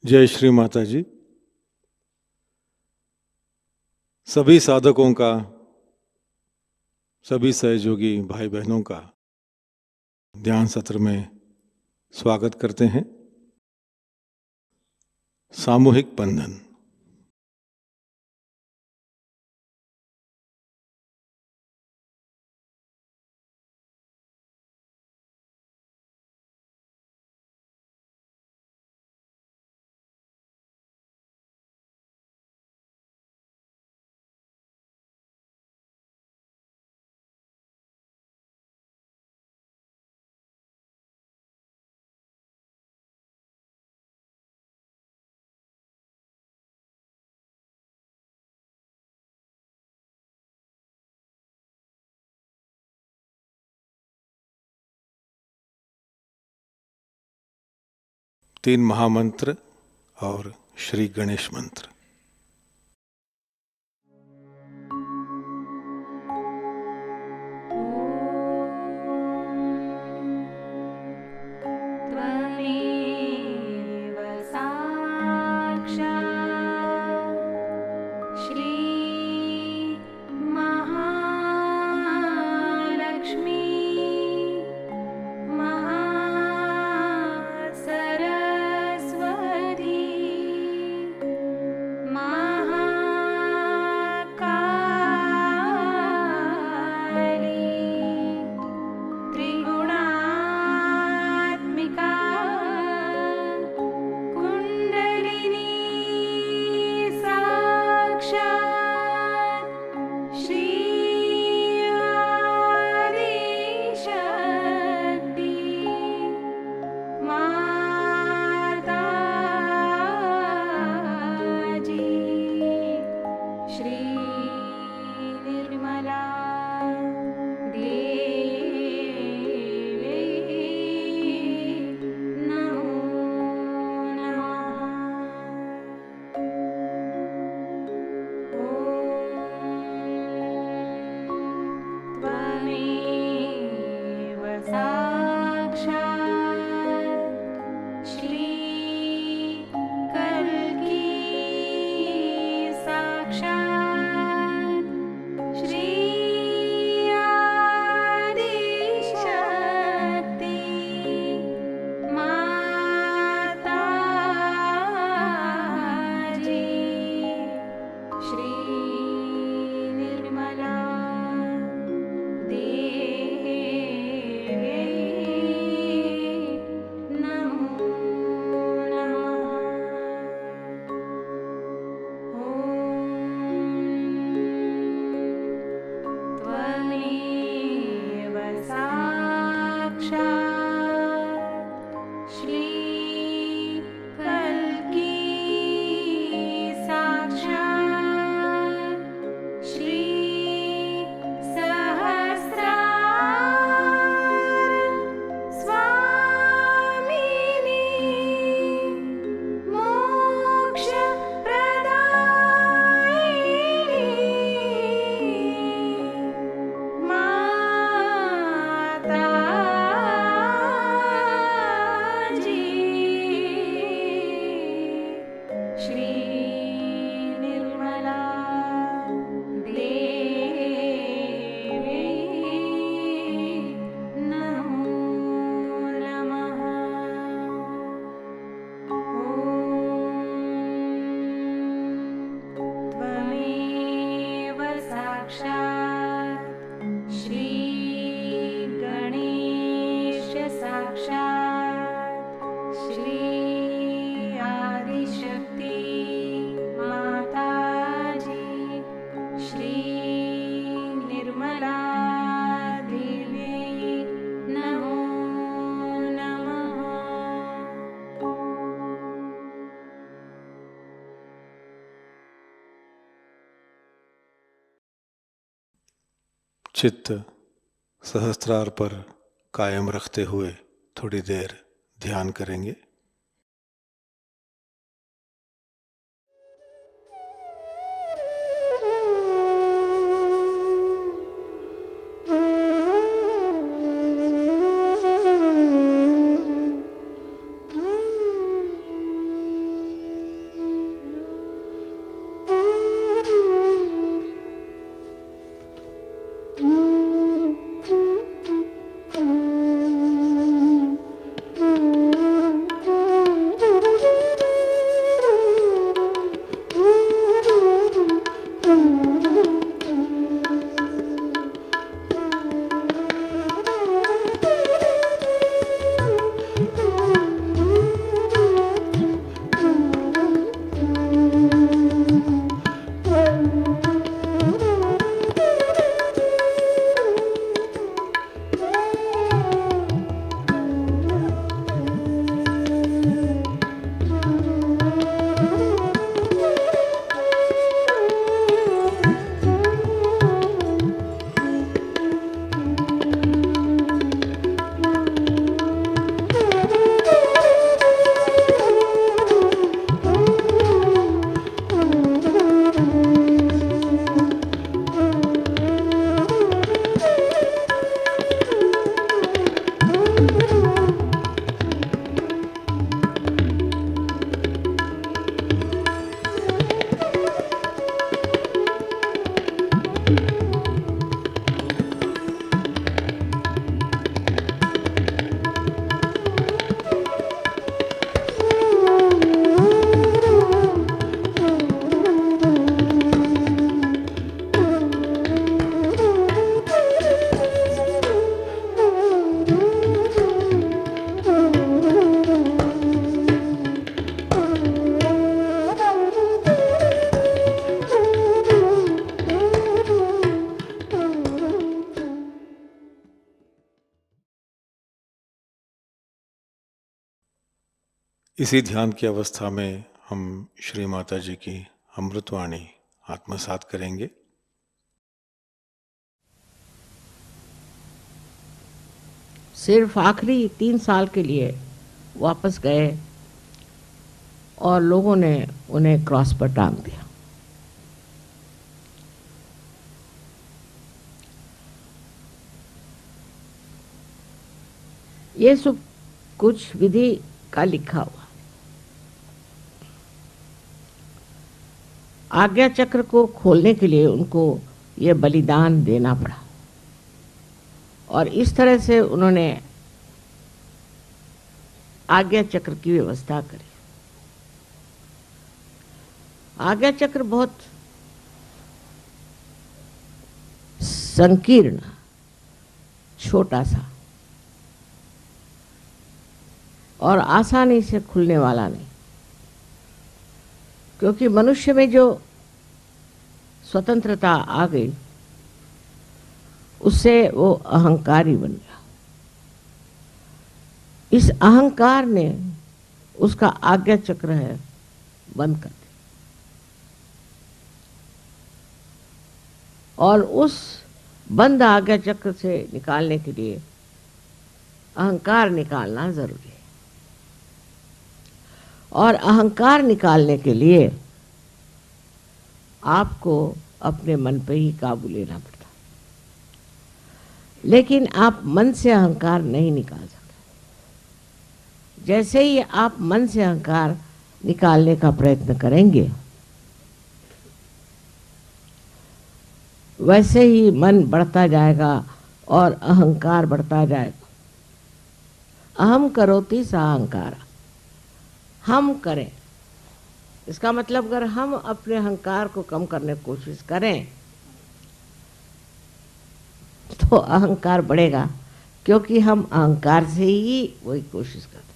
जय श्री माताजी। सभी साधकों का, सभी सहयोगी भाई बहनों का ध्यान सत्र में स्वागत करते हैं। सामूहिक बंधन। तीन महामंत्र और श्री गणेश मंत्र। चित्त सहस्त्रार पर कायम रखते हुए थोड़ी देर ध्यान करेंगे। इसी ध्यान की अवस्था में हम श्री माता जी की अमृतवाणी आत्मसात करेंगे। सिर्फ आखिरी 3 साल के लिए वापस गए और लोगों ने उन्हें क्रॉस पर टांग दिया। ये सब कुछ विधि का लिखा हुआ। आज्ञा चक्र को खोलने के लिए उनको ये बलिदान देना पड़ा और इस तरह से उन्होंने आज्ञा चक्र की व्यवस्था करी। आज्ञा चक्र बहुत संकीर्ण, छोटा सा और आसानी से खुलने वाला नहीं, क्योंकि मनुष्य में जो स्वतंत्रता आ गई उससे वो अहंकारी बन गया। इस अहंकार ने उसका आज्ञा चक्र है बंद कर दिया और उस बंद आज्ञा चक्र से निकालने के लिए अहंकार निकालना जरूरी है। और अहंकार निकालने के लिए आपको अपने मन पे ही काबू लेना पड़ता, लेकिन आप मन से अहंकार नहीं निकाल सकते। जैसे ही आप मन से अहंकार निकालने का प्रयत्न करेंगे, वैसे ही मन बढ़ता जाएगा और अहंकार बढ़ता जाएगा। अहम करोति सा अहंकार, हम करें, इसका मतलब अगर हम अपने अहंकार को कम करने की कोशिश करें तो अहंकार बढ़ेगा, क्योंकि हम अहंकार से ही वही कोशिश करते।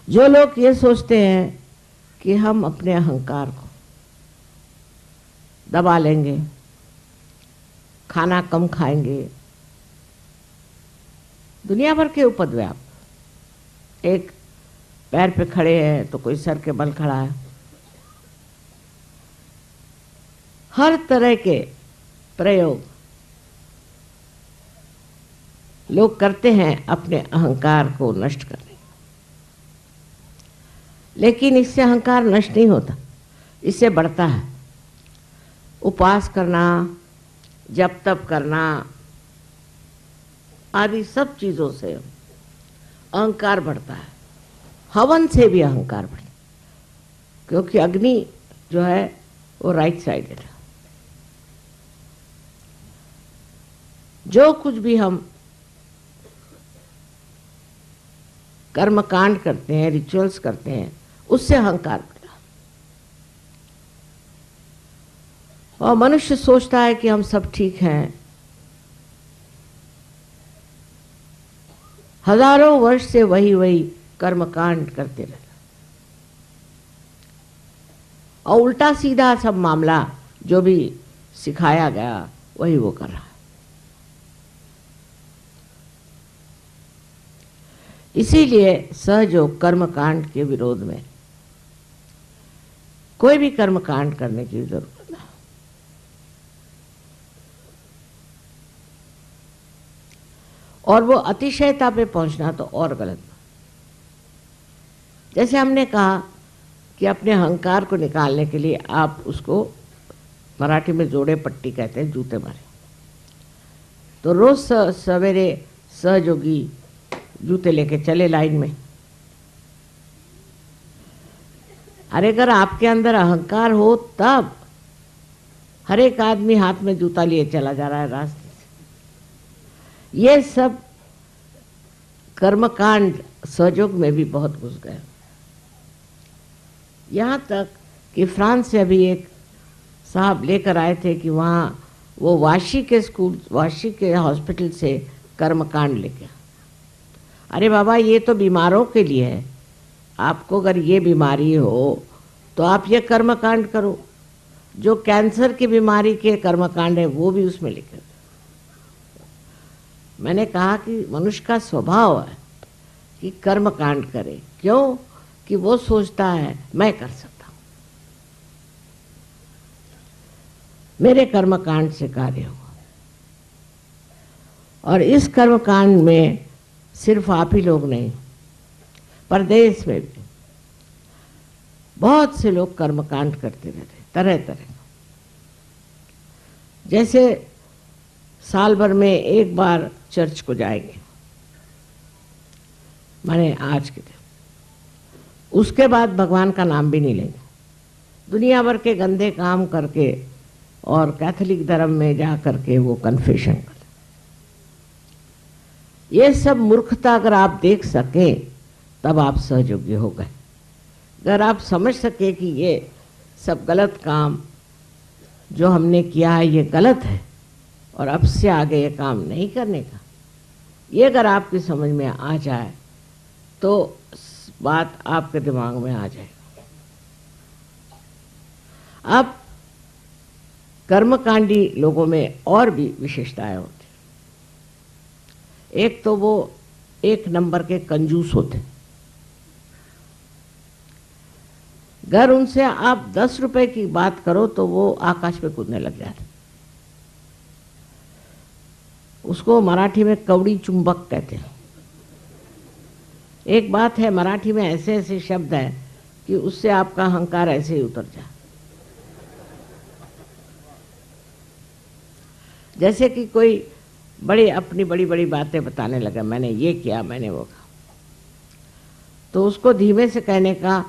जो लोग ये सोचते हैं कि हम अपने अहंकार को दबा लेंगे, खाना कम खाएंगे, दुनिया भर के उपद्व्याप, एक पैर पे खड़े हैं तो कोई सर के बल खड़ा है, हर तरह के प्रयोग लोग करते हैं अपने अहंकार को नष्ट करने। लेकिन इससे अहंकार नष्ट नहीं होता, इससे बढ़ता है। उपवास करना, जप तप करना आदि सब चीजों से अहंकार बढ़ता है। हवन से भी अहंकार बढ़ता, क्योंकि अग्नि जो है वो राइट साइडेड है। जो कुछ भी हम कर्म कांड करते हैं, रिचुअल्स करते हैं, उससे अहंकार बढ़ता है। और मनुष्य सोचता है कि हम सब ठीक हैं। हजारों वर्ष से वही वही कर्मकांड करते रहते और उल्टा सीधा सब मामला जो भी सिखाया गया वही वो कर रहा है। इसीलिए सहयोग कर्मकांड के विरोध में कोई भी कर्मकांड करने की जरूरत नहीं। और वो अतिशयता पे पहुंचना तो और गलत। जैसे हमने कहा कि अपने अहंकार को निकालने के लिए आप उसको मराठी में जोड़े पट्टी कहते हैं, जूते मारे। तो रोज सवेरे सहयोगी जूते लेके चले लाइन में। अरे अगर आपके अंदर अहंकार हो तब हर एक आदमी हाथ में जूता लिए चला जा रहा है रास्ते से। ये सब कर्मकांड सहयोग में भी बहुत घुस गए। यहाँ तक कि फ्रांस से अभी एक साहब लेकर आए थे कि वहाँ वो वाशी के हॉस्पिटल से कर्मकांड लेके। अरे बाबा, ये तो बीमारों के लिए है। आपको अगर ये बीमारी हो तो आप ये कर्मकांड करो। जो कैंसर की बीमारी के कर्मकांड है वो भी उसमें लिखे। मैंने कहा कि मनुष्य का स्वभाव है कि कर्म कांड करे। क्यों? कि वो सोचता है मैं कर सकता हूं, मेरे कर्म कांड से कार्य होगा। और इस कर्म कांड में सिर्फ आप ही लोग नहीं, परदेश में भी बहुत से लोग कर्म कांड करते रहते, तरह तरह। जैसे साल भर में एक बार चर्च को जाएंगे, माने आज के दिन, उसके बाद भगवान का नाम भी नहीं लेंगे, दुनिया भर के गंदे काम करके और कैथोलिक धर्म में जा करके वो कन्फेशन कर। ये सब मूर्खता अगर आप देख सके तब आप सहयोगी हो गए। अगर आप समझ सके कि ये सब गलत काम जो हमने किया है ये गलत है और अब से आगे ये काम नहीं करने का, ये अगर आपकी समझ में आ जाए तो बात आपके दिमाग में आ जाएगी। अब कर्मकांडी लोगों में और भी विशेषताएं होती। एक तो वो एक नंबर के कंजूस होते। अगर उनसे आप 10 रुपए की बात करो तो वो आकाश पे कूदने लग जाते। उसको मराठी में कवड़ी चुंबक कहते हैं। एक बात है, मराठी में ऐसे ऐसे शब्द हैं कि उससे आपका अहंकार ऐसे ही उतर जाए। जैसे कि कोई अपनी बड़ी बड़ी बातें बताने लगा, मैंने ये किया, मैंने वो कहा, तो उसको धीमे से कहने का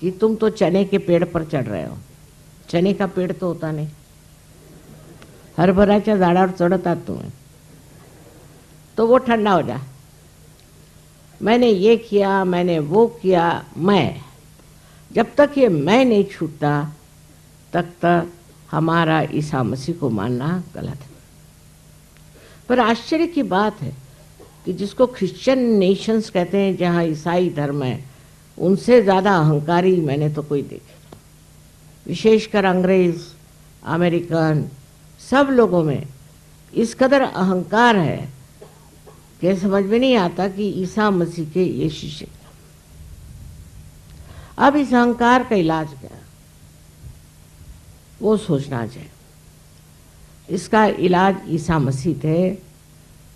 कि तुम तो चने के पेड़ पर चढ़ रहे हो। चने का पेड़ तो होता नहीं, हरभराच्या झाडावर चढतात तुम्हें, तो वो ठंडा हो जाए। मैंने ये किया, मैंने वो किया, मैं, जब तक ये मैं नहीं छूटता तक हमारा ईसा मसीह को मानना गलत है। पर आश्चर्य की बात है कि जिसको क्रिश्चियन नेशंस कहते हैं, जहाँ ईसाई धर्म है, उनसे ज़्यादा अहंकारी मैंने तो कोई देखे। विशेषकर अंग्रेज, अमेरिकन, सब लोगों में इस कदर अहंकार है कि समझ में नहीं आता कि ईसा मसीह के ये शिष्य। अब इस अहंकार का इलाज क्या है, वो सोचना चाहिए। इसका इलाज ईसा मसीह थे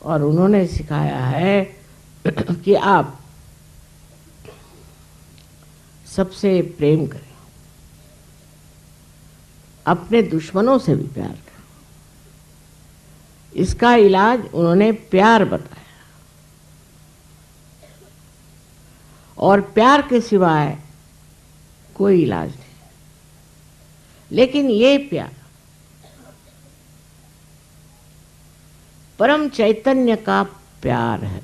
और उन्होंने सिखाया है कि आप सबसे प्रेम करें, अपने दुश्मनों से भी प्यार करें। इसका इलाज उन्होंने प्यार बताया, और प्यार के सिवाय कोई इलाज नहीं। लेकिन ये प्यार परम चैतन्य का प्यार है।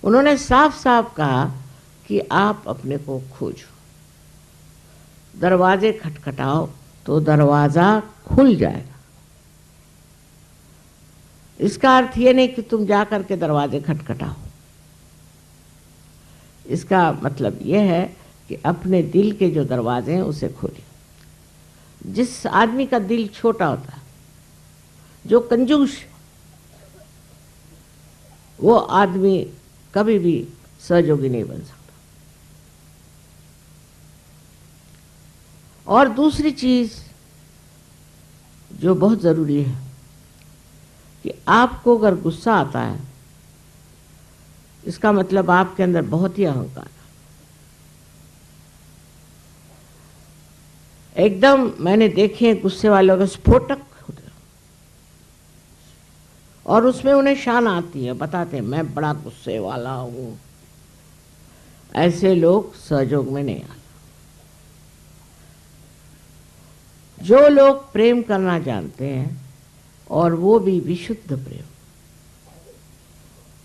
उन्होंने साफ साफ कहा कि आप अपने को खोजो, दरवाजे खटखटाओ तो दरवाजा खुल जाएगा। इसका अर्थ ये नहीं कि तुम जा करके दरवाजे खटखटाओ। इसका मतलब ये है कि अपने दिल के जो दरवाजे हैं उसे खोलिए। जिस आदमी का दिल छोटा होता है, जो कंजूस, वो आदमी कभी भी सहयोगी नहीं बन सकता। और दूसरी चीज जो बहुत जरूरी है कि आपको अगर गुस्सा आता है, इसका मतलब आपके अंदर बहुत ही अहंकार है। एकदम मैंने देखे गुस्से वालों के स्फोटक होते हैं और उसमें उन्हें शान आती है, बताते हैं मैं बड़ा गुस्से वाला हूं। ऐसे लोग सहयोग में नहीं आते। जो लोग प्रेम करना जानते हैं, और वो भी विशुद्ध प्रेम,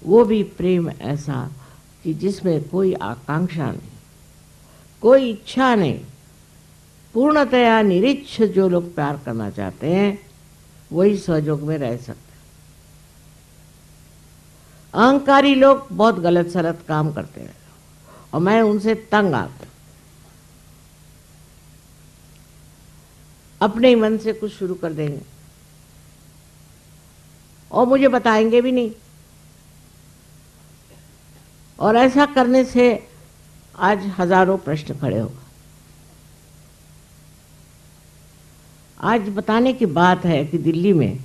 वो भी प्रेम ऐसा कि जिसमें कोई आकांक्षा नहीं, कोई इच्छा नहीं, पूर्णतया निरीच्छ जो लोग प्यार करना चाहते हैं वही सहयोग में रह सकते हैं। अहंकारी लोग बहुत गलत सलत काम करते हैं और मैं उनसे तंग आता हूं। अपने ही मन से कुछ शुरू कर देंगे और मुझे बताएंगे भी नहीं। और ऐसा करने से आज हजारों प्रश्न खड़े हो गए। आज बताने की बात है कि दिल्ली में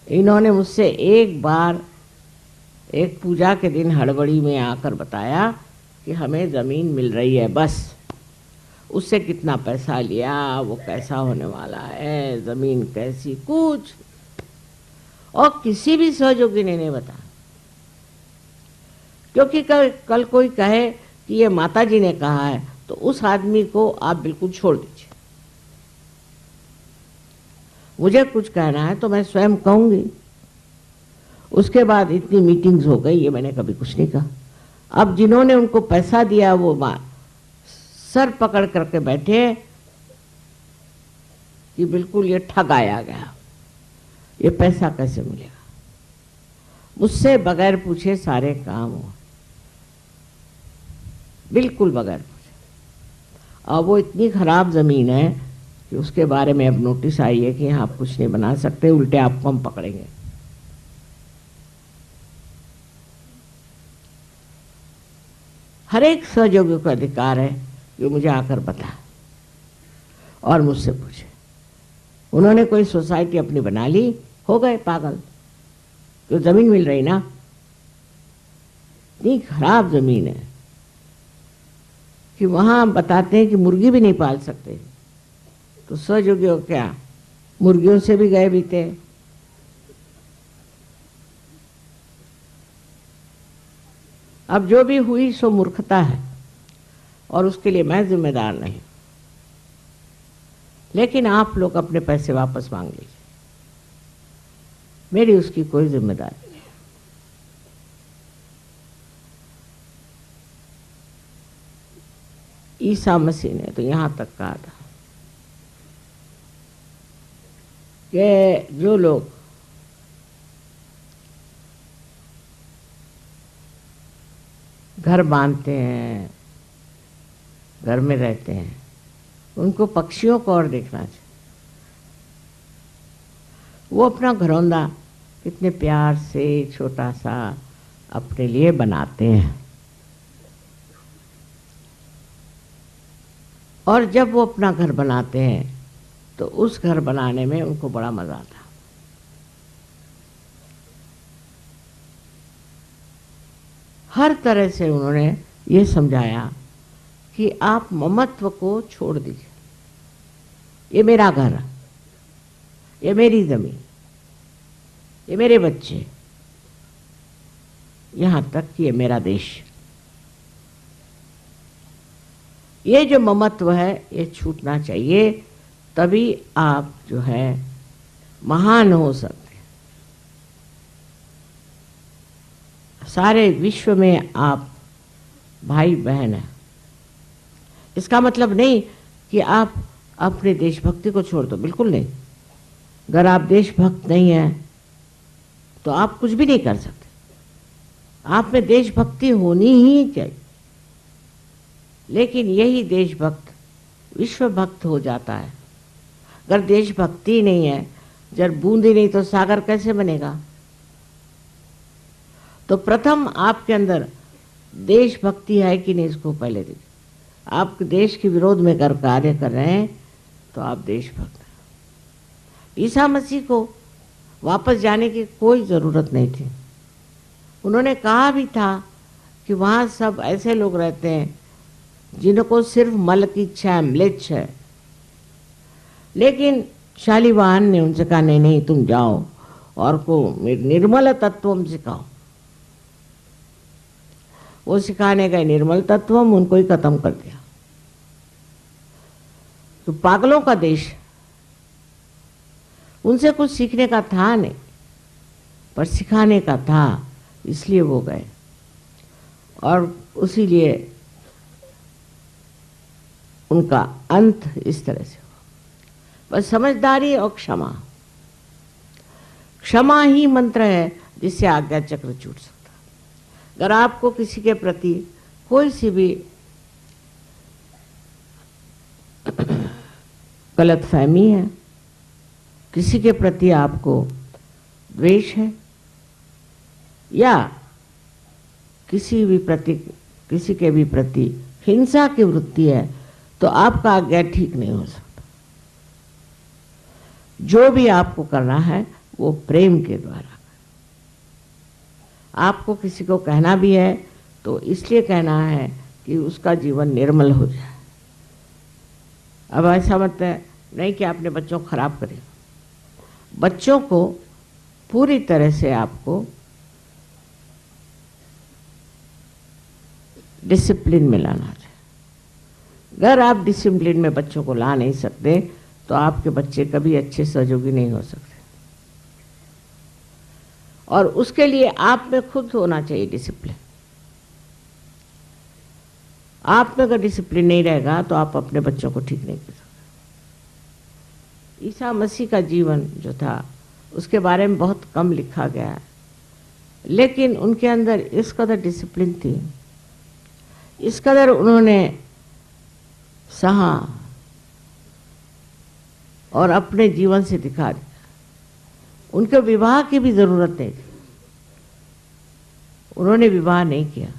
इन्होंने मुझसे एक बार एक पूजा के दिन हड़बड़ी में आकर बताया कि हमें ज़मीन मिल रही है, बस। उससे कितना पैसा लिया, वो कैसा होने वाला है, ज़मीन कैसी, कुछ और किसी भी सहयोगी ने नहीं बताया। क्योंकि कल कोई कहे कि ये माताजी ने कहा है तो उस आदमी को आप बिल्कुल छोड़ दीजिए। मुझे कुछ कहना है तो मैं स्वयं कहूंगी। उसके बाद इतनी मीटिंग्स हो गई, ये मैंने कभी कुछ नहीं कहा। अब जिन्होंने उनको पैसा दिया वो सर पकड़ करके बैठे कि बिल्कुल ये ठगाया गया, ये पैसा कैसे मिलेगा। मुझसे बगैर पूछे सारे काम हुआ, बिल्कुल बगैर पूछे। और वो इतनी खराब जमीन है कि उसके बारे में अब नोटिस आई है कि आप कुछ नहीं बना सकते, उल्टे आपको हम पकड़ेंगे। हर एक सहयोगी को अधिकार है कि मुझे आकर बताए और मुझसे पूछे। उन्होंने कोई सोसाइटी अपनी बना ली, हो गए पागल, तो जमीन मिल रही ना। इतनी खराब जमीन है कि वहां बताते हैं कि मुर्गी भी नहीं पाल सकते, तो सहयोगी हो क्या, मुर्गियों से भी गए बीते। अब जो भी हुई सो मूर्खता है और उसके लिए मैं जिम्मेदार नहीं। लेकिन आप लोग अपने पैसे वापस मांग लीजिए, मेरी उसकी कोई जिम्मेदारी नहीं। ईसा मसीह ने तो यहां तक कहा था कि जो लोग घर बांधते हैं, घर में रहते हैं, उनको पक्षियों को और देखना चाहिए। वो अपना घरौंदा कितने प्यार से छोटा सा अपने लिए बनाते हैं, और जब वो अपना घर बनाते हैं तो उस घर बनाने में उनको बड़ा मजा आता है। हर तरह से उन्होंने ये समझाया कि आप ममत्व को छोड़ दीजिए। ये मेरा घर है, ये मेरी जमीन, ये मेरे बच्चे, यहां तक कि ये मेरा देश। ये जो ममत्व है ये छूटना चाहिए, तभी आप जो है महान हो सकते। सारे विश्व में आप भाई बहन हैं। इसका मतलब नहीं कि आप अपने देशभक्ति को छोड़ दो, बिल्कुल नहीं। अगर आप देशभक्त नहीं हैं तो आप कुछ भी नहीं कर सकते। आप में देशभक्ति होनी ही चाहिए। लेकिन यही देशभक्त विश्वभक्त हो जाता है। अगर देशभक्ति नहीं है, जब बूंदी नहीं तो सागर कैसे बनेगा। तो प्रथम आपके अंदर देशभक्ति है कि नहीं, इसको पहले देखिए। आप देश के विरोध में कर कार्य कर रहे हैं तो आप देशभक्त हैं। ईसा मसीह को वापस जाने की कोई ज़रूरत नहीं थी। उन्होंने कहा भी था कि वहाँ सब ऐसे लोग रहते हैं जिनको सिर्फ मल की इच्छा है, म्लेच्छ है। लेकिन शालिवाहन ने उनसे कहा नहीं नहीं, तुम जाओ और को निर्मल तत्वम सिखाओ। वो सिखाने गए निर्मल तत्वम, उनको ही खत्म कर दिया। तो पागलों का देश, उनसे कुछ सीखने का था नहीं पर सिखाने का था, इसलिए वो गए। और उसी लिए उनका अंत इस तरह से हुआ। बस समझदारी और क्षमा, क्षमा ही मंत्र है जिससे आज्ञा चक्र छूट सकता। अगर आपको किसी के प्रति कोई सी भी गलतफहमी है, किसी के प्रति आपको द्वेष है या किसी के भी प्रति हिंसा की वृत्ति है, तो आपका आज्ञा ठीक नहीं हो सकता। जो भी आपको करना है वो प्रेम के द्वारा। आपको किसी को कहना भी है तो इसलिए कहना है कि उसका जीवन निर्मल हो जाए। अब ऐसा मत है नहीं कि आपने बच्चों को खराब करे। बच्चों को पूरी तरह से आपको डिसिप्लिन में लाना चाहिए। अगर आप डिसिप्लिन में बच्चों को ला नहीं सकते तो आपके बच्चे कभी अच्छे सहयोगी नहीं हो सकते। और उसके लिए आप में खुद होना चाहिए डिसिप्लिन। आप में अगर डिसिप्लिन नहीं रहेगा तो आप अपने बच्चों को ठीक नहीं कर सकते। ईसा मसीह का जीवन जो था उसके बारे में बहुत कम लिखा गया है, लेकिन उनके अंदर इस कदर डिसिप्लिन थी, इस कदर उन्होंने सहा और अपने जीवन से दिखा दिया। उनके विवाह की भी जरूरत नहीं थी, उन्होंने विवाह नहीं किया।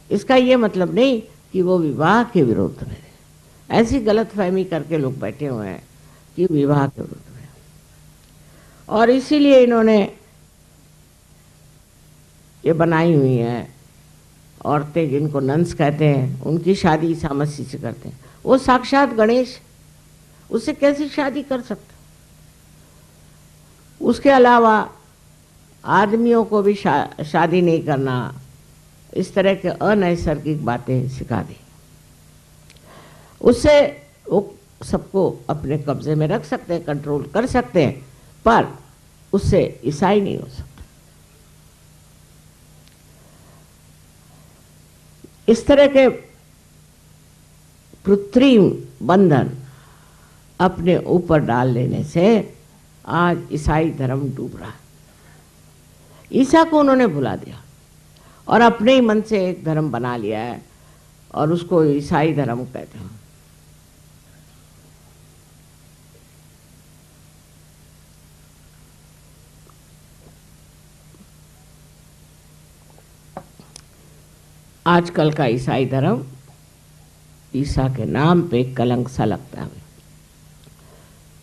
इसका ये मतलब नहीं कि वो विवाह के विरोध में थे। ऐसी गलतफहमी करके लोग बैठे हुए हैं कि विवाह के विरोध में, और इसीलिए इन्होंने ये बनाई हुई है औरतें जिनको नन्स कहते हैं, उनकी शादी ईसा मसीह से करते हैं। वो साक्षात गणेश, उससे कैसे शादी कर सकते? उसके अलावा आदमियों को भी शादी नहीं करना, इस तरह के अनैसर्गिक बातें सिखा दी। उससे वो सबको अपने कब्जे में रख सकते हैं, कंट्रोल कर सकते हैं, पर उससे ईसाई नहीं हो सकता। इस तरह के कृत्रिम बंधन अपने ऊपर डाल लेने से आज ईसाई धर्म डूब रहा है। ईसा को उन्होंने भुला दिया और अपने ही मन से एक धर्म बना लिया है और उसको ईसाई धर्म कहते हैं। आजकल का ईसाई धर्म ईसा के नाम पे कलंक सा लगता है,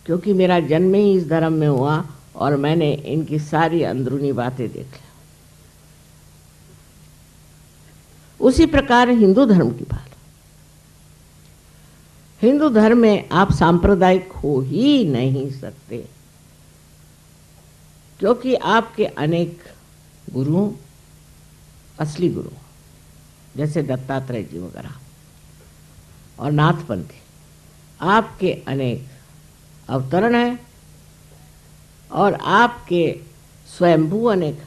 क्योंकि मेरा जन्म ही इस धर्म में हुआ और मैंने इनकी सारी अंदरूनी बातें देख ली। उसी प्रकार हिंदू धर्म की बात, हिंदू धर्म में आप सांप्रदायिक हो ही नहीं सकते, क्योंकि आपके अनेक गुरुओं, असली गुरु जैसे दत्तात्रेय जी वगैरह और नाथपंथी, आपके अनेक अवतरण हैं और आपके स्वयंभू अनेक।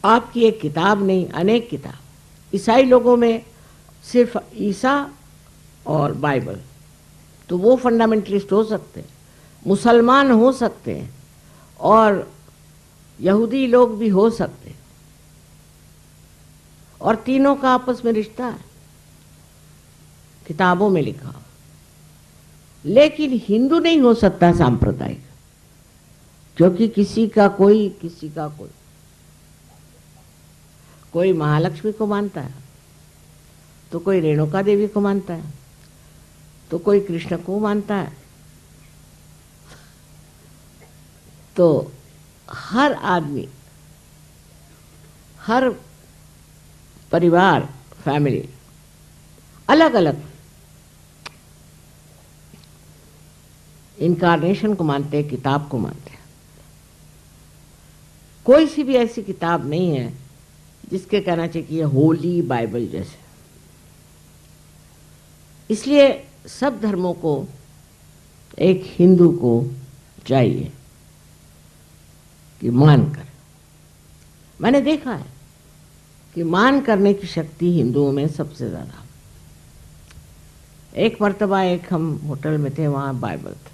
आपकी एक किताब नहीं, अनेक किताब। ईसाई लोगों में सिर्फ ईसा और बाइबल, तो वो फंडामेंटलिस्ट हो सकते हैं, मुसलमान हो सकते हैं और यहूदी लोग भी हो सकते हैं, और तीनों का आपस में रिश्ता है, किताबों में लिखा। लेकिन हिंदू नहीं हो सकता सांप्रदायिक, क्योंकि किसी का कोई महालक्ष्मी को मानता है, तो कोई रेणुका देवी को मानता है, तो कोई कृष्ण को मानता है। तो हर आदमी, हर परिवार, फैमिली अलग अलग इनकारनेशन को मानते हैं, किताब को मानते हैं। कोई सी भी ऐसी किताब नहीं है जिसके कहना चाहिए कि ये होली बाइबल जैसे। इसलिए सब धर्मों को एक हिंदू को चाहिए कि मान कर। मैंने देखा है कि मान करने की शक्ति हिंदुओं में सबसे ज़्यादा। एक मर्तबा एक हम होटल में थे, वहाँ बाइबल था,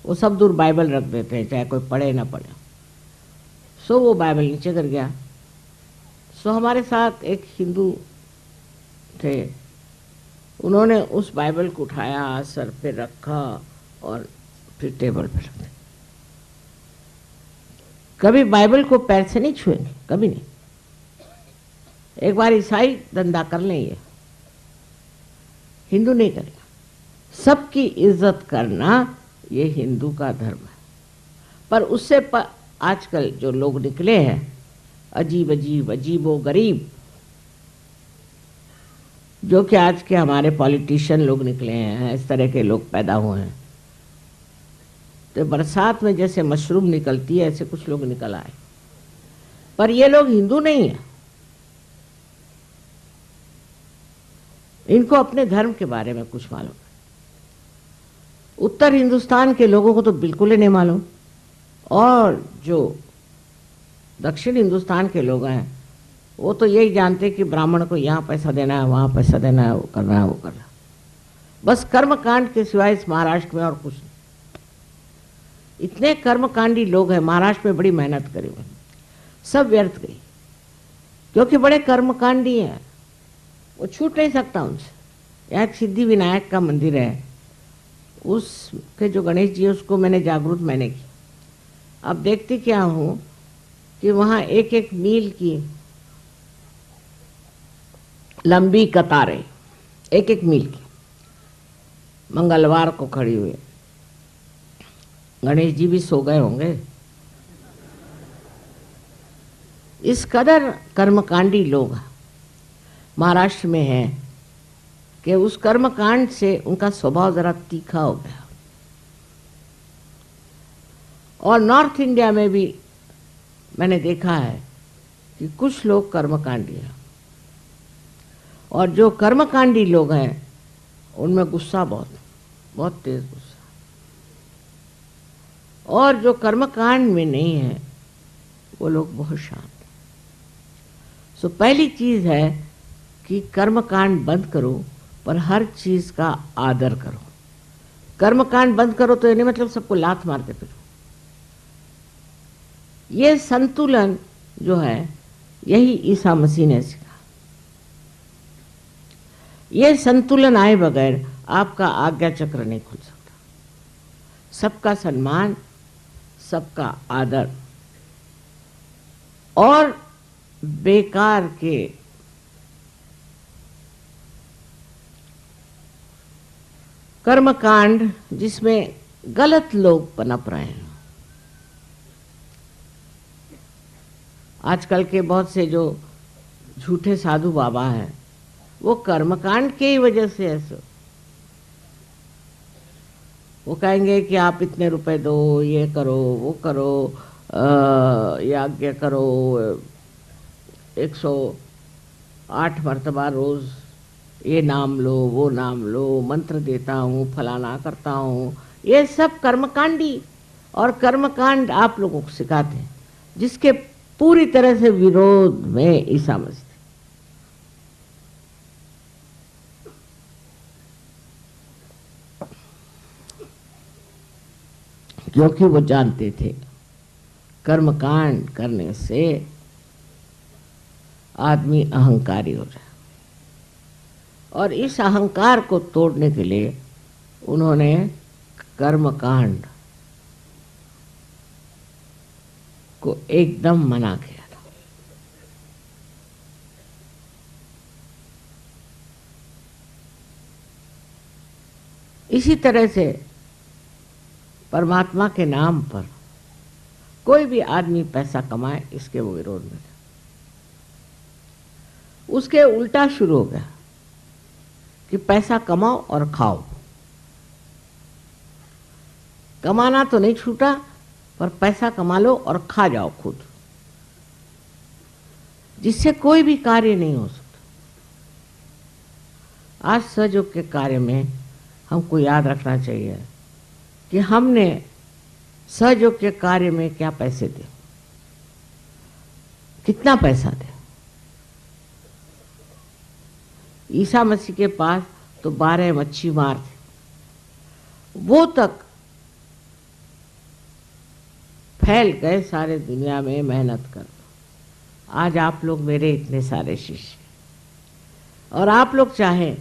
वो सब दूर बाइबल रख देते हैं चाहे कोई पढ़े ना पढ़े। सो वो बाइबल नीचे गिर गया। सो हमारे साथ एक हिंदू थे, उन्होंने उस बाइबल को उठाया, सर पे रखा और फिर टेबल पे रख देंगे। कभी बाइबल को पैर से नहीं छुएंगे, कभी नहीं। एक बार ईसाई धंधा कर लें, ये हिंदू नहीं करेगा। सबकी इज्जत करना ये हिंदू का धर्म है। पर उससे आजकल जो लोग निकले हैं अजीब अजीब अजीबो गरीब, जो कि आज के हमारे पॉलिटिशियन लोग निकले हैं, इस तरह के लोग पैदा हुए हैं। तो बरसात में जैसे मशरूम निकलती है ऐसे कुछ लोग निकल आए। पर ये लोग हिंदू नहीं है, इनको अपने धर्म के बारे में कुछ मालूम है। उत्तर हिंदुस्तान के लोगों को तो बिल्कुल ही नहीं मालूम, और जो दक्षिण हिंदुस्तान के लोग हैं वो तो यही जानते कि ब्राह्मण को यहाँ पैसा देना है, वहाँ पैसा देना है, वो करना है, वो करना है। बस कर्मकांड के सिवाय इस महाराष्ट्र में और कुछ नहीं। इतने कर्मकांडी लोग हैं महाराष्ट्र में, बड़ी मेहनत करी हुई, सब व्यर्थ गई, क्योंकि बड़े कर्मकांडी हैं, वो छूट नहीं सकता उनसे। यहाँ एक सिद्धि विनायक का मंदिर है, उसके जो गणेश जी है उसको मैंने जागरूक मैंने की। अब देखती क्या हूँ कि वहाँ एक एक मील की लंबी कतारें, एक एक मील की, मंगलवार को खड़ी हुई। गणेश जी भी सो गए होंगे। इस कदर कर्मकांडी लोग महाराष्ट्र में हैं कि उस कर्मकांड से उनका स्वभाव जरा तीखा हो गया। और नॉर्थ इंडिया में भी मैंने देखा है कि कुछ लोग कर्मकांडी हैं, और जो कर्मकांडी लोग हैं उनमें गुस्सा बहुत, बहुत तेज गुस्सा। और जो कर्मकांड में नहीं है वो लोग बहुत शांत। सो पहली चीज है कि कर्मकांड बंद करो, पर हर चीज का आदर करो। कर्मकांड बंद करो तो ये नहीं मतलब सबको लात मारते फिरो। ये संतुलन जो है यही ईसा मसीह ने सिखाया। ये संतुलन आए बगैर आपका आज्ञा चक्र नहीं खुल सकता। सबका सम्मान, सबका आदर, और बेकार के कर्मकांड जिसमें गलत लोग पनप रहे हैं। आजकल के बहुत से जो झूठे साधु बाबा हैं वो कर्मकांड के ही वजह से ऐसे, वो कहेंगे कि आप इतने रुपए दो, ये करो, वो करो, यज्ञ करो, 108 मर्तबा रोज ये नाम लो, वो नाम लो, मंत्र देता हूँ, फलाना करता हूँ। ये सब कर्मकांडी और कर्मकांड आप लोगों को सिखाते हैं, जिसके पूरी तरह से विरोध में ईसा मसीह। क्योंकि वो जानते थे कर्मकांड करने से आदमी अहंकारी हो जाए, और इस अहंकार को तोड़ने के लिए उन्होंने कर्मकांड को एकदम मना किया था। इसी तरह से परमात्मा के नाम पर कोई भी आदमी पैसा कमाए, इसके वो विरोध में थे। उसके उल्टा शुरू हो गया कि पैसा कमाओ और खाओ। कमाना तो नहीं छूटा, पर पैसा कमा लो और खा जाओ खुद, जिससे कोई भी कार्य नहीं हो सकता। आज सहयोग के कार्य में हमको याद रखना चाहिए कि हमने सहयोग के कार्य में क्या पैसे दे, कितना पैसा दे। ईसा मसीह के पास तो 12 मच्छी मार थे, वो तक फैल गए सारे दुनिया में मेहनत कर। आज आप लोग मेरे इतने सारे शिष्य, और आप लोग चाहें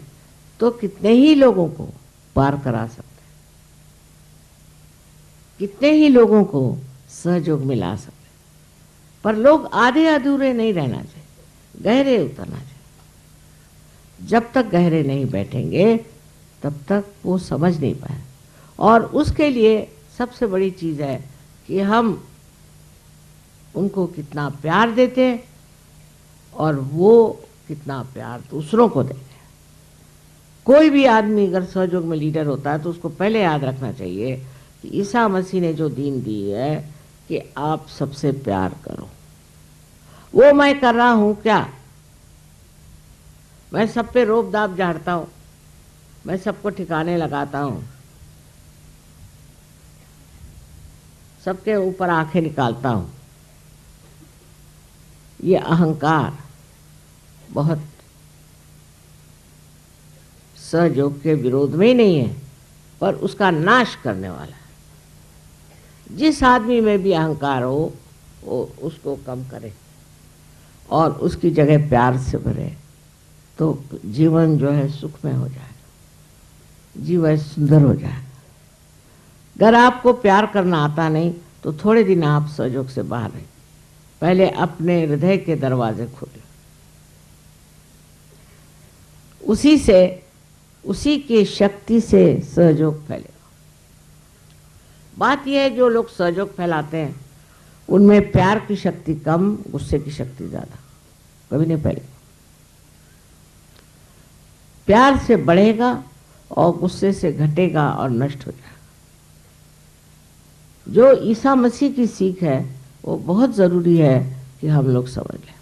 तो कितने ही लोगों को पार करा सकते हैं। कितने ही लोगों को सहयोग में ला सकते, पर लोग आधे अधूरे नहीं रहना चाहिए, गहरे उतरना चाहिए। जब तक गहरे नहीं बैठेंगे तब तक वो समझ नहीं पाए। और उसके लिए सबसे बड़ी चीज़ है कि हम उनको कितना प्यार देते हैं और वो कितना प्यार दूसरों को देते हैं। कोई भी आदमी अगर सहयोग में लीडर होता है तो उसको पहले याद रखना चाहिए कि ईसा मसीह ने जो दीन दी है कि आप सबसे प्यार करो। वो मैं कर रहा हूं क्या? मैं सब पे रोब दाब झाड़ता हूं, मैं सबको ठिकाने लगाता हूं, सबके ऊपर आंखें निकालता हूं। ये अहंकार बहुत सहयोग के विरोध में ही नहीं है, पर उसका नाश करने वाला है। जिस आदमी में भी अहंकार हो वो उसको कम करे और उसकी जगह प्यार से भरे, तो जीवन जो है सुखमय हो जाएगा, जीवन सुंदर हो जाएगा। अगर आपको प्यार करना आता नहीं तो थोड़े दिन आप सहयोग से बाहर रहें, पहले अपने हृदय के दरवाजे खोलें, उसी की शक्ति से सहयोग फैलेगा। बात यह है जो लोग सहयोग फैलाते हैं उनमें प्यार की शक्ति कम, गुस्से की शक्ति ज्यादा, कभी नहीं फैलेगा। प्यार से बढ़ेगा और गुस्से से घटेगा और नष्ट हो जाएगा। जो ईसा मसीह की सीख है वो बहुत जरूरी है कि हम लोग समझ लें।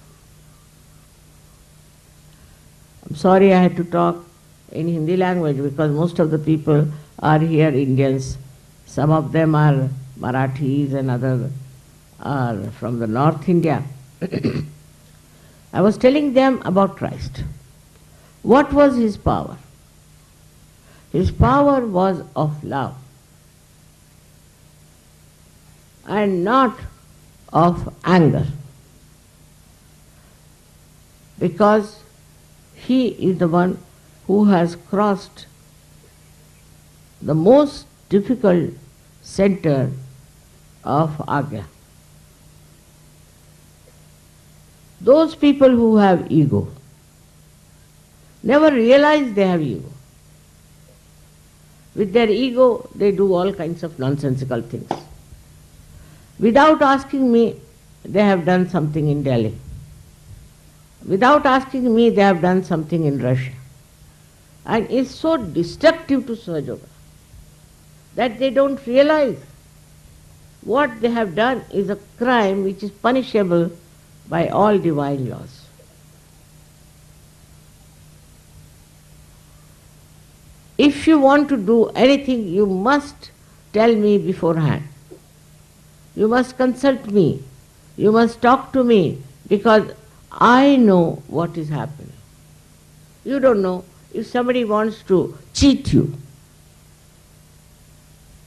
I'm sorry I had to talk in Hindi language because most of the people are here Indians. Some of them are Marathis and others are from the North India. I was telling them about Christ. What was his power? His power was of love and not of anger, because he is the one who has crossed the most difficult center of Agya. Those people who have ego never realize they have ego. With their ego, they do all kinds of nonsensical things. Without asking me, they have done something in Delhi. Without asking me, they have done something in Russia. And it's so destructive to Sahajayoga that they don't realize what they have done is a crime which is punishable by all divine laws. If you want to do anything, you must tell me beforehand. You must consult me. You must talk to me because I know what is happening. You don't know. If somebody wants to cheat you,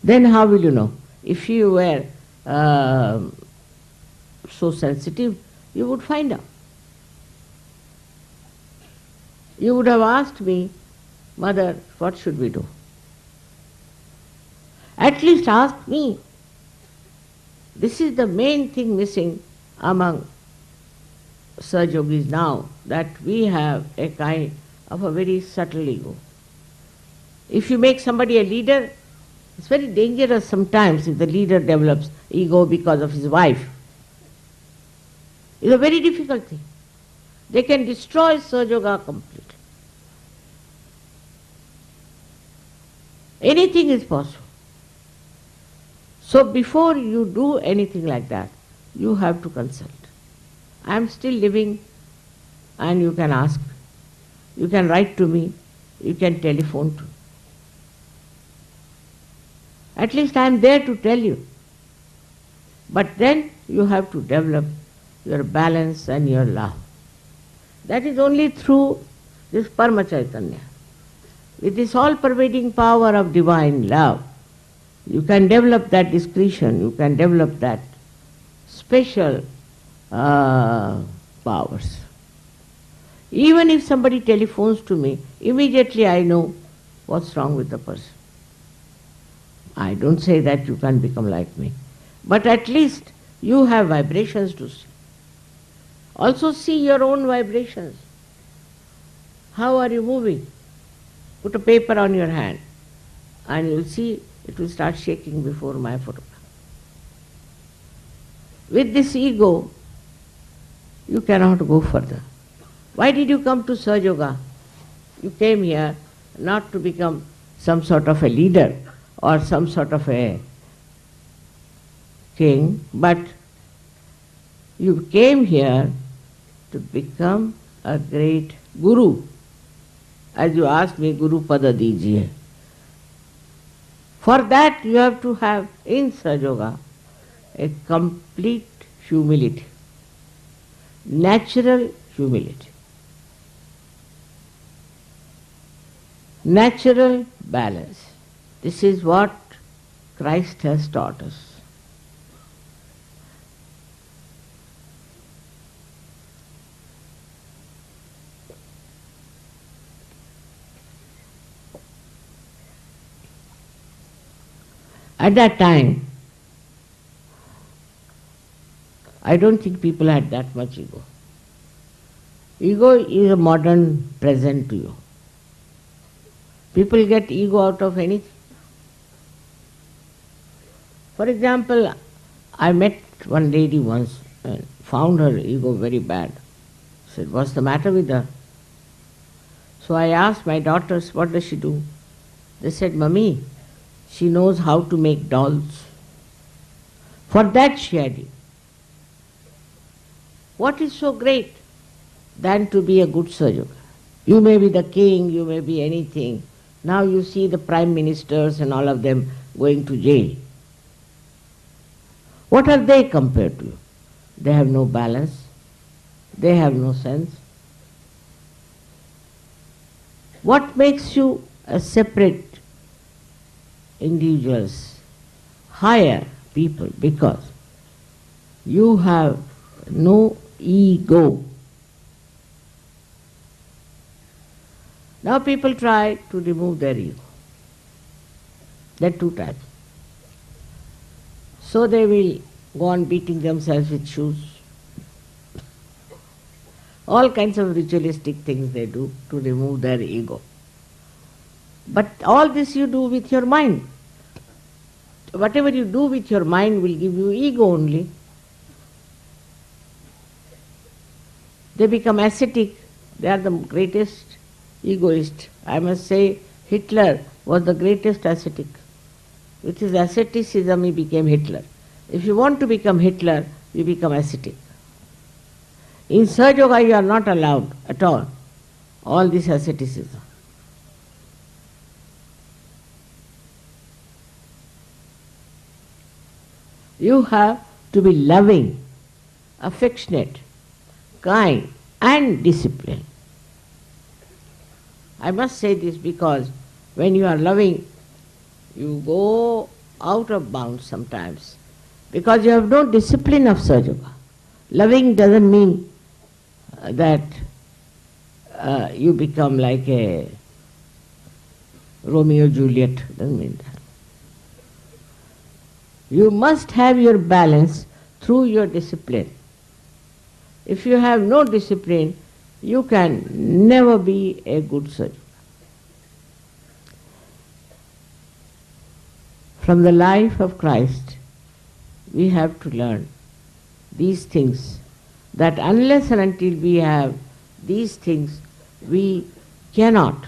then how will you know? If you were so sensitive, you would find out. You would have asked me, Mother, what should we do? At least ask me. This is the main thing missing among Sahajogis now, that we have a kind of a very subtle ego. If you make somebody a leader, it's very dangerous sometimes if the leader develops ego because of his wife. It's a very difficult thing. They can destroy Sahajayoga completely. Anything is possible. So before you do anything like that, you have to consult. I am still living and you can ask. You can write to me. You can telephone to me. At least I am there to tell you. But then you have to develop your balance and your love. That is only through this Parama Chaitanya. With this all-pervading power of divine love, you can develop that discretion, you can develop that special powers. Even if somebody telephones to me, immediately I know what's wrong with the person. I don't say that you can become like me, but at least you have vibrations to see. Also see your own vibrations. How are you moving? Put a paper on your hand and you'll see it will start shaking before my photograph. With this ego, you cannot go further. Why did you come to Sahajayoga? You came here not to become some sort of a leader or some sort of a king, but you came here to become a great guru. As you asked me, Guru Pada Dijiye. For that you have to have in Sahajayoga a complete humility, natural humility, natural balance. This is what Christ has taught us. At that time, I don't think people had that much ego. Ego is a modern present to you. People get ego out of anything. For example, I met one lady once and found her ego very bad. Said, what's the matter with her? So I asked my daughters, what does she do? They said, Mummy, she knows how to make dolls. For that she had ego. What is so great than to be a good Sahajayoga? You may be the king, you may be anything. Now you see the prime ministers and all of them going to jail. What are they compared to you? They have no balance. They have no sense. What makes you a separate individuals, higher people? Because you have no ego. Now people try to remove their ego. There are two types. So they will go on beating themselves with shoes. All kinds of ritualistic things they do to remove their ego. But all this you do with your mind. Whatever you do with your mind will give you ego only. They become ascetic. They are the greatest egoist. I must say Hitler was the greatest ascetic. With his asceticism he became Hitler. If you want to become Hitler, you become ascetic. In Sahajayoga you are not allowed at all this asceticism. You have to be loving, affectionate, kind and disciplined. I must say this because when you are loving, you go out of bounds sometimes because you have no discipline of Sahajayoga. Loving doesn't mean that you become like a Romeo Juliet, doesn't mean that. You must have your balance through your discipline. If you have no discipline, you can never be a good Sahajayoga. From the life of Christ, we have to learn these things, that unless and until we have these things, we cannot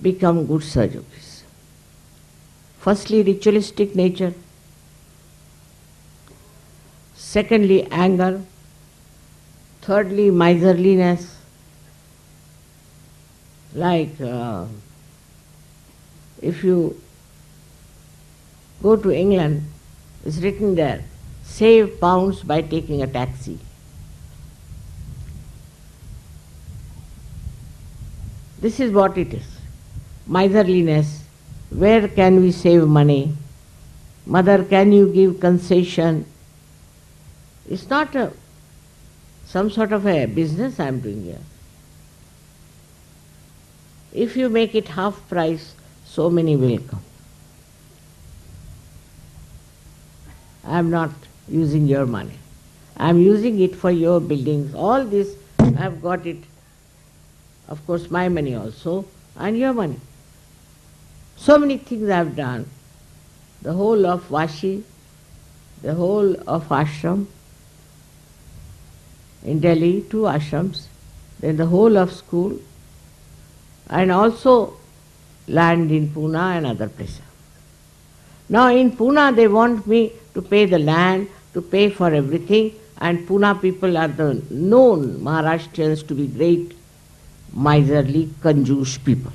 become good Sahajogis. Firstly, ritualistic nature. Secondly, anger. Thirdly, miserliness. Like if you go to England, it's written there, save pounds by taking a taxi. This is what it is. Miserliness. Where can we save money? Mother, can you give concession? It's not some sort of a business I am doing here. If you make it half price, so many will come. I am not using your money. I am using it for your buildings. All this, I have got it, of course, my money also, and your money. So many things I have done. The whole of Vashi, the whole of ashram, in Delhi, 2 ashrams, then the whole of school, and also land in Pune and other places. Now in Pune they want me to pay the land, to pay for everything, and Pune people are the known Maharashtrians to be great, miserly, conjuice people.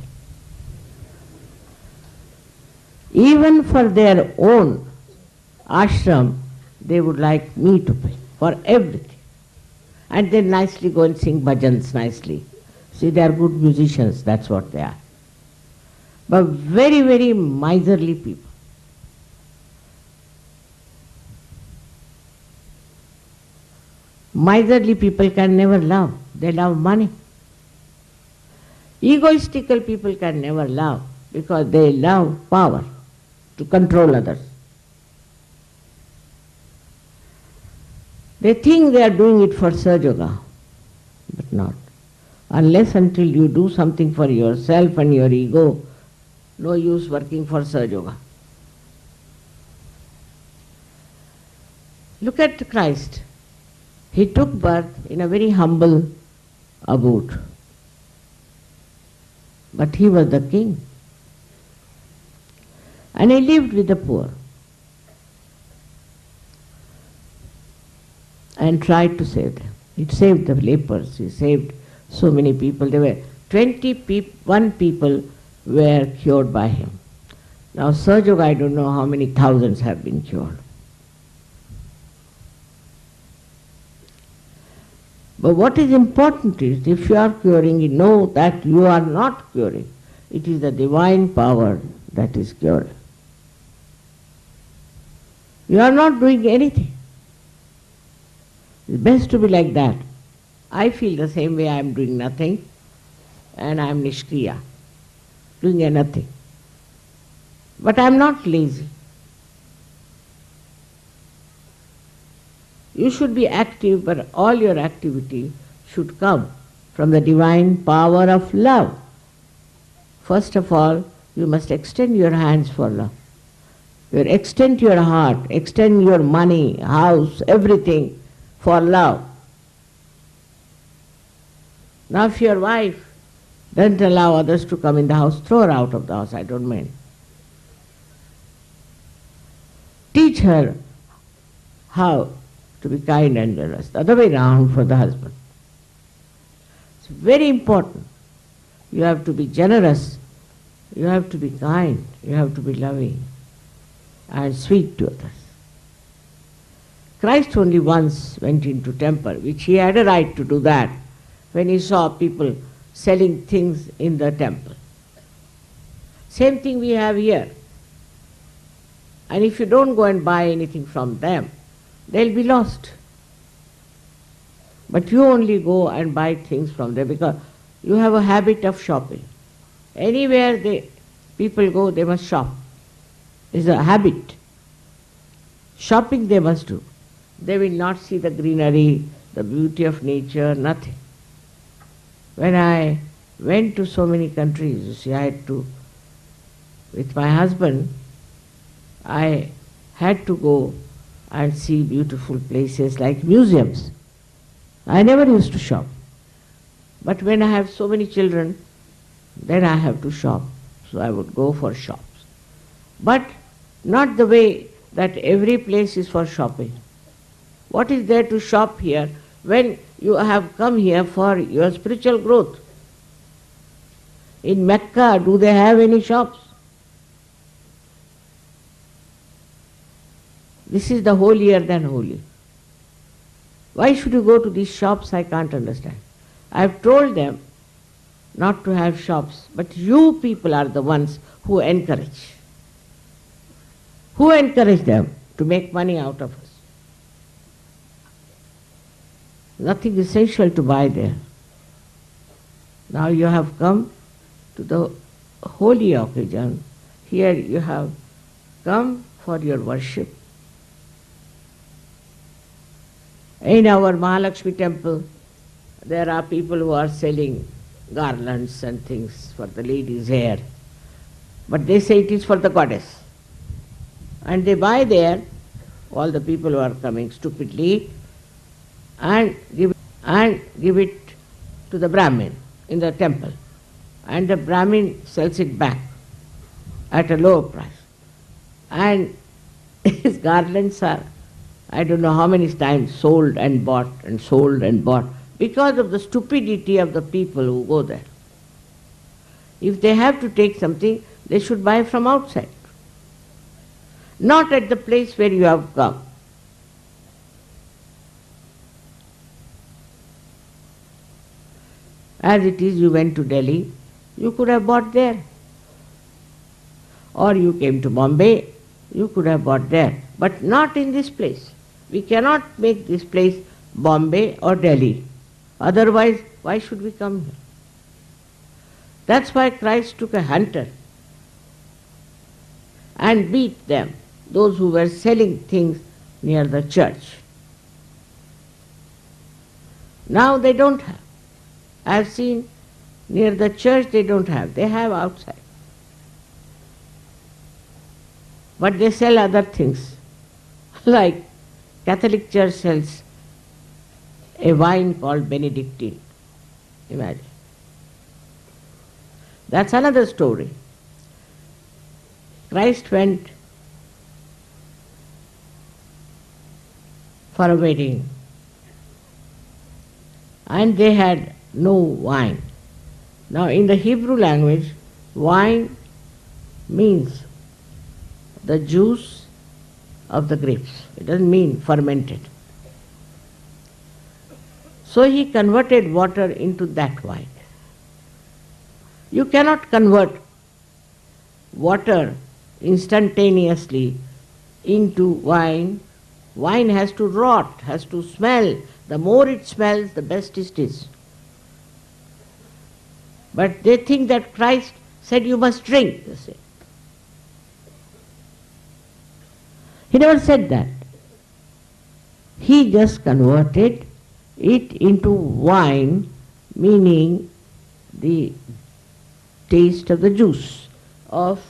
Even for their own ashram, they would like me to pay for everything. And they nicely go and sing bhajans nicely. See, they are good musicians, that's what they are. But very, very miserly people. Miserly people can never love. They love money. Egoistical people can never love because they love power to control others. They think they are doing it for Sahajayoga, but not. Unless until you do something for yourself and your ego, no use working for Sahajayoga. Look at Christ. He took birth in a very humble abode. But he was the king. And he lived with the poor. And tried to save them. He saved the lepers. He saved so many people. There were 21 people were cured by him. Now Sahajayoga, I don't know how many thousands have been cured. But what is important is, if you are curing, you know that you are not curing. It is the divine power that is curing. You are not doing anything. It's best to be like that. I feel the same way. I am doing nothing and I am nishkriya, doing nothing. But I am not lazy. You should be active, but all your activity should come from the divine power of love. First of all, you must extend your hands for love. You extend your heart, extend your money, house, everything for love. Now if your wife doesn't allow others to come in the house, throw her out of the house, I don't mean. Teach her how to be kind and generous. The other way round for the husband. It's very important. You have to be generous. You have to be kind. You have to be loving and sweet to others. Christ only once went into temple, which he had a right to do that, when he saw people selling things in the temple. Same thing we have here. And if you don't go and buy anything from them, they'll be lost. But you only go and buy things from them because you have a habit of shopping. Anywhere people go, they must shop. It's a habit. Shopping they must do. They will not see the greenery, the beauty of nature, nothing. When I went to so many countries, you see, I had to, with my husband, I had to go and see beautiful places like museums. I never used to shop. But when I have so many children, then I have to shop. So I would go for shops. But not the way that every place is for shopping. What is there to shop here when you have come here for your spiritual growth? In Mecca, do they have any shops? This is the holier than holy. Why should you go to these shops? I can't understand. I have told them not to have shops, but you people are the ones who encourage. Who encourage them to make money out of us? Nothing essential to buy there. Now you have come to the holy occasion here you have come for your worship. In our Mahalakshmi temple, there are people who are selling garlands and things for the ladies' hair. But they say it is for the goddess. And they buy there, all the people who are coming stupidly, and give it to the Brahmin in the temple. And the Brahmin sells it back at a lower price. And his garlands are, I don't know how many times, sold and bought and sold and bought because of the stupidity of the people who go there. If they have to take something, they should buy from outside, not at the place where you have come. As it is, you went to Delhi, you could have bought there. Or you came to Bombay, you could have bought there. But not in this place. We cannot make this place Bombay or Delhi. Otherwise, why should we come here? That's why Christ took a hunter and beat them, those who were selling things near the church. Now they don't have. I have seen near the church they don't have. They have outside. But they sell other things. Like Catholic Church sells a wine called Benedictine. Imagine. That's another story. Christ went for a wedding and they had no wine. Now in the Hebrew language, wine means the juice of the grapes. It doesn't mean fermented. So he converted water into that wine. You cannot convert water instantaneously into wine. Wine has to rot, has to smell. The more it smells, the best it is. But they think that Christ said you must drink, they say. He never said that. He just converted it into wine, meaning the taste of the juice of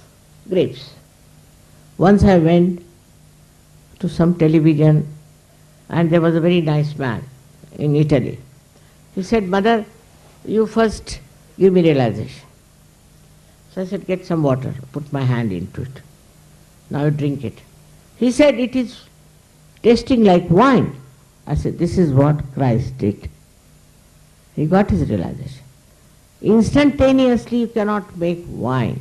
grapes. Once I went to some television and there was a very nice man in Italy. He said, "Mother, you first give me realization." So I said, "Get some water." Put my hand into it. Now you drink it. He said, "It is tasting like wine." I said, "This is what Christ did." He got his realization. Instantaneously you cannot make wine.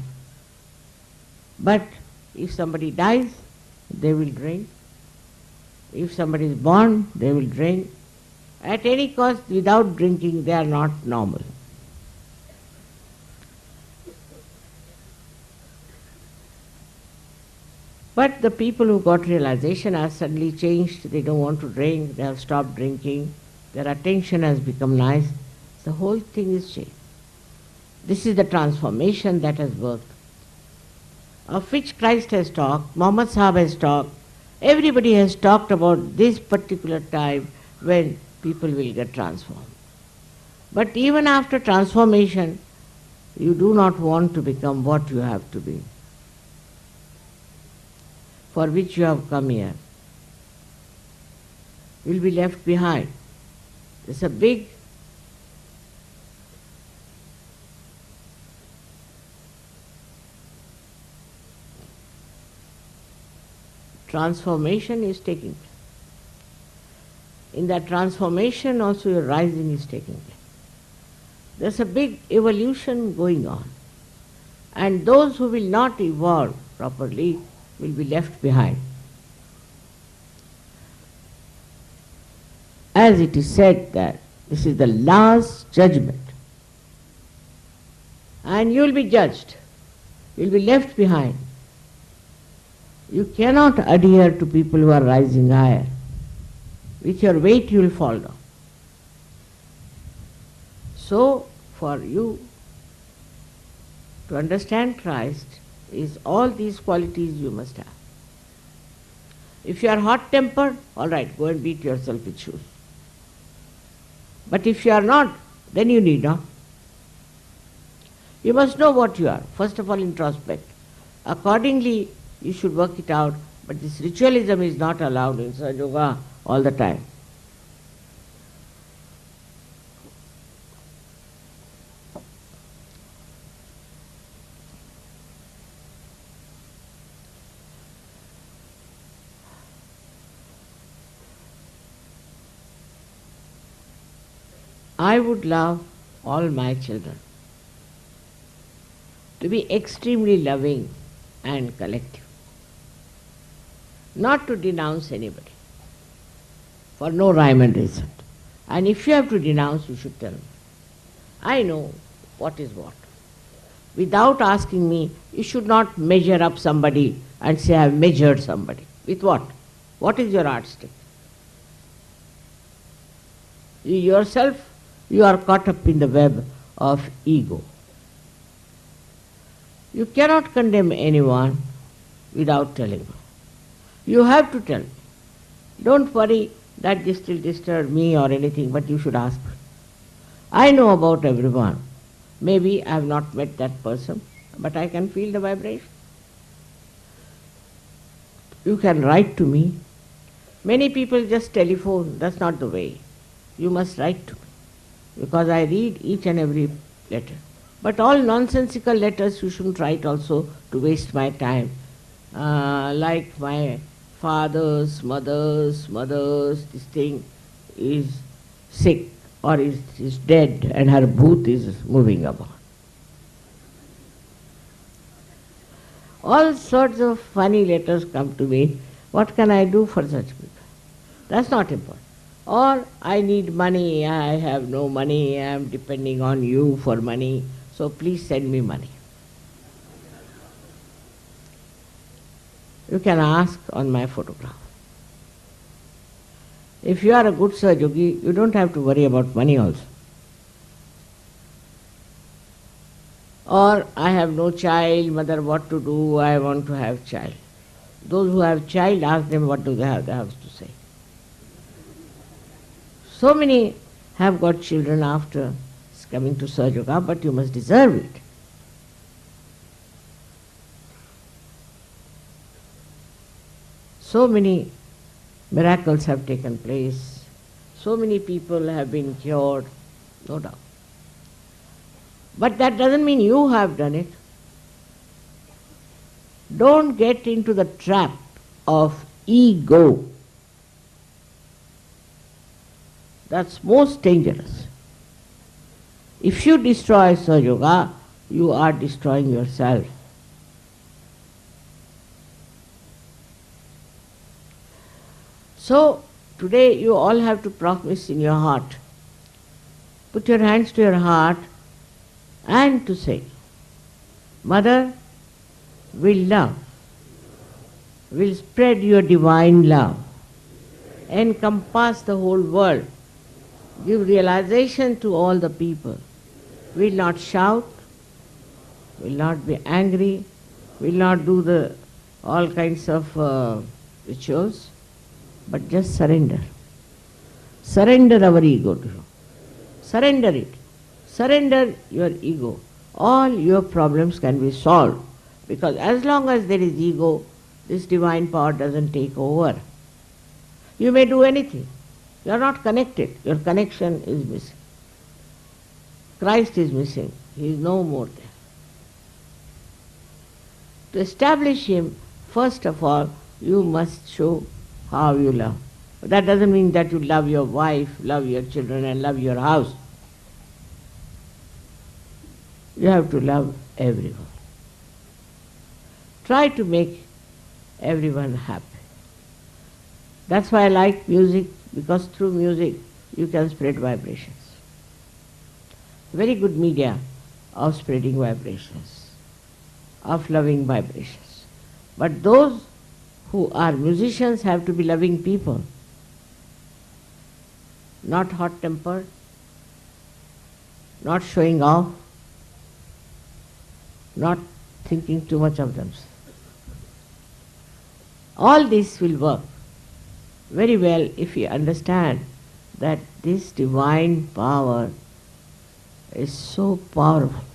But if somebody dies, they will drink. If somebody is born, they will drink. At any cost, without drinking, they are not normal. But the people who got realization are suddenly changed. They don't want to drink. They have stopped drinking. Their attention has become nice. The whole thing is changed. This is the transformation that has worked, of which Christ has talked, Muhammad Sahib has talked. Everybody has talked about this particular time when people will get transformed. But even after transformation, you do not want to become what you have to be, for which you have come here. You will be left behind. There's a big transformation is taking place. In that transformation also your rising is taking place. There's a big evolution going on. And those who will not evolve properly will be left behind. As it is said that this is the last judgment. And you will be judged. You will be left behind. You cannot adhere to people who are rising higher. With your weight you will fall down. So, for you to understand Christ, is all these qualities you must have. If you are hot-tempered, all right, go and beat yourself with shoes. But if you are not, then you need not. You must know what you are. First of all, introspect. Accordingly, you should work it out. But this ritualism is not allowed in Sahajayoga all the time. I would love all my children to be extremely loving and collective, not to denounce anybody for no rhyme and reason. And if you have to denounce, you should tell me. I know what is what. Without asking me, you should not measure up somebody and say, I have measured somebody. With what? What is your yardstick? You yourself, you are caught up in the web of ego. You cannot condemn anyone without telling me. You have to tell me. Don't worry that this will disturb me or anything, but you should ask me. I know about everyone. Maybe I have not met that person, but I can feel the vibration. You can write to me. Many people just telephone. That's not the way. You must write to me, because I read each and every letter. But all nonsensical letters you shouldn't write also to waste my time. Like my father's, mother's, this thing is sick or is dead and her booth is moving about. All sorts of funny letters come to me. What can I do for such people? That's not important. Or I need money, I have no money, I am depending on you for money, so please send me money. You can ask on my photograph. If you are a good Sahajayogi, you don't have to worry about money also. Or I have no child, mother, what to do, I want to have child. Those who have child, ask them what do they have to say. So many have got children after coming to Sahajayoga, but you must deserve it. So many miracles have taken place. So many people have been cured, no doubt. But that doesn't mean you have done it. Don't get into the trap of ego. That's most dangerous. If you destroy Sahajayoga, you are destroying yourself. So, today you all have to promise in your heart. Put your hands to your heart and to say, Mother, will love, will spread your divine love, encompass the whole world, give realization to all the people, will not shout, will not be angry, will not do all kinds of rituals, but just surrender. Surrender our ego to you. Surrender it. Surrender your ego. All your problems can be solved, because as long as there is ego, this divine power doesn't take over. You may do anything. You are not connected. Your connection is missing. Christ is missing. He is no more there. To establish Him, first of all, you must show how you love. That doesn't mean that you love your wife, love your children, and love your house. You have to love everyone. Try to make everyone happy. That's why I like music, because through music you can spread vibrations. Very good media of spreading vibrations, of loving vibrations. But those who are musicians have to be loving people, not hot-tempered, not showing off, not thinking too much of themselves. All this will work very well if you understand that this divine power is so powerful.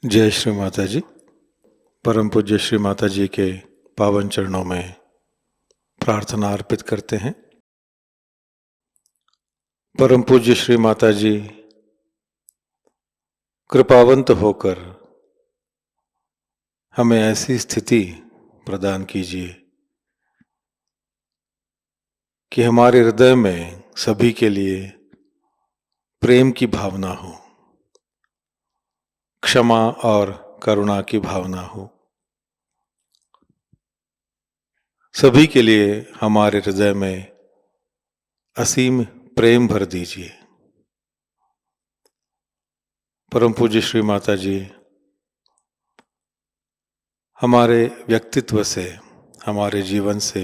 जय श्री माता जी। परम पूज्य श्री माता जी के पावन चरणों में प्रार्थना अर्पित करते हैं। परम पूज्य श्री माता जी कृपावंत होकर हमें ऐसी स्थिति प्रदान कीजिए कि हमारे हृदय में सभी के लिए प्रेम की भावना हो, क्षमा और करुणा की भावना हो। सभी के लिए हमारे हृदय में असीम प्रेम भर दीजिए। परम पूज्य श्री माता जी हमारे व्यक्तित्व से, हमारे जीवन से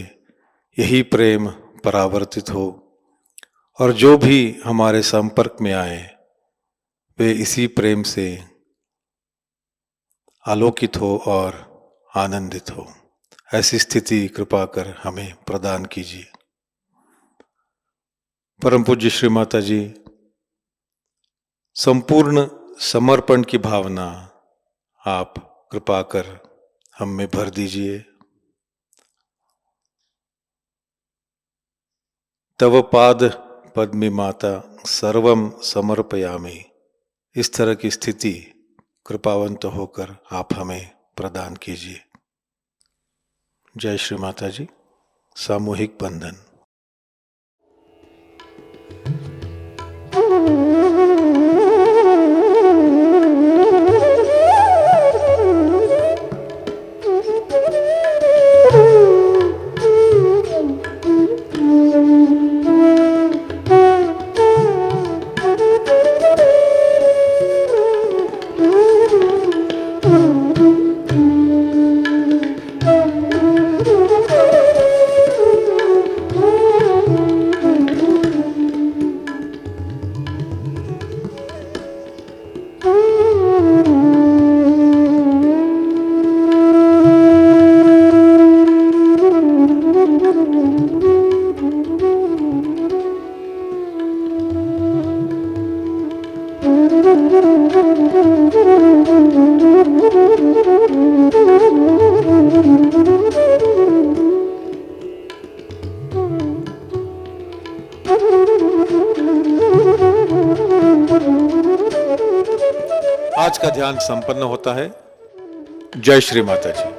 यही प्रेम परावर्तित हो और जो भी हमारे संपर्क में आए वे इसी प्रेम से आलोकित हो और आनंदित हो। ऐसी स्थिति कृपा कर हमें प्रदान कीजिए। परम पूज्य श्री माता जी संपूर्ण समर्पण की भावना आप कृपा कर हम में भर दीजिए। तव पाद पद्मी माता सर्वम समर्पयामि, इस तरह की स्थिति कृपावंत होकर आप हमें प्रदान कीजिए। जय श्री माता जी। सामूहिक बंधन। आज का ध्यान संपन्न होता है। जय श्री माता जी।